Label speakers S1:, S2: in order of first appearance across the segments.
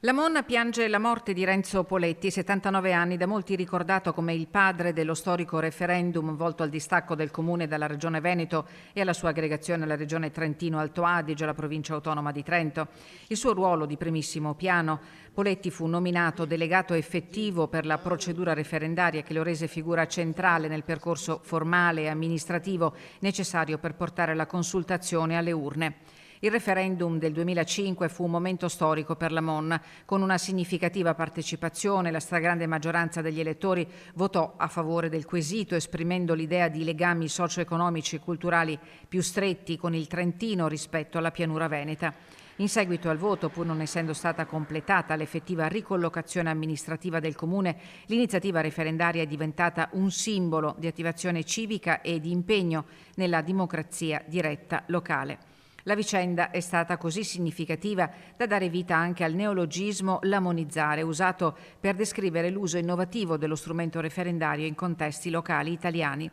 S1: La Monna piange la morte di Renzo Poletti, 79 anni, da molti ricordato come il padre dello storico referendum volto al distacco del comune dalla regione Veneto e alla sua aggregazione alla regione Trentino-Alto Adige, la provincia autonoma di Trento. Il suo ruolo di primissimo piano. Poletti fu nominato delegato effettivo per la procedura referendaria che lo rese figura centrale nel percorso formale e amministrativo necessario per portare la consultazione alle urne. Il referendum del 2005 fu un momento storico per la Monna. Con una significativa partecipazione, la stragrande maggioranza degli elettori votò a favore del quesito, esprimendo l'idea di legami socio-economici e culturali più stretti con il Trentino rispetto alla pianura veneta. In seguito al voto, pur non essendo stata completata l'effettiva ricollocazione amministrativa del comune, l'iniziativa referendaria è diventata un simbolo di attivazione civica e di impegno nella democrazia diretta locale. La vicenda è stata così significativa da dare vita anche al neologismo lamonizzare, usato per descrivere l'uso innovativo dello strumento referendario in contesti locali italiani.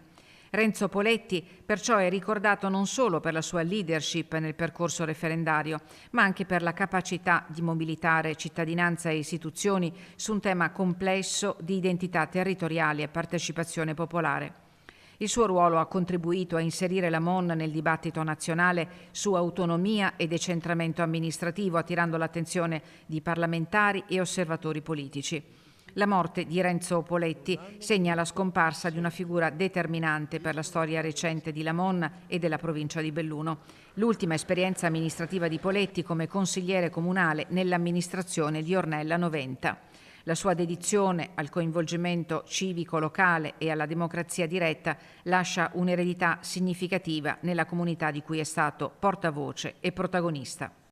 S1: Renzo Poletti perciò è ricordato non solo per la sua leadership nel percorso referendario, ma anche per la capacità di mobilitare cittadinanza e istituzioni su un tema complesso di identità territoriali e partecipazione popolare. Il suo ruolo ha contribuito a inserire la Mon nel dibattito nazionale su autonomia e decentramento amministrativo, attirando l'attenzione di parlamentari e osservatori politici. La morte di Renzo Poletti segna la scomparsa di una figura determinante per la storia recente di Lamon e della provincia di Belluno. L'ultima esperienza amministrativa di Poletti come consigliere comunale nell'amministrazione di Ornella Noventa. La sua dedizione al coinvolgimento civico locale e alla democrazia diretta lascia un'eredità significativa nella comunità di cui è stato portavoce e protagonista.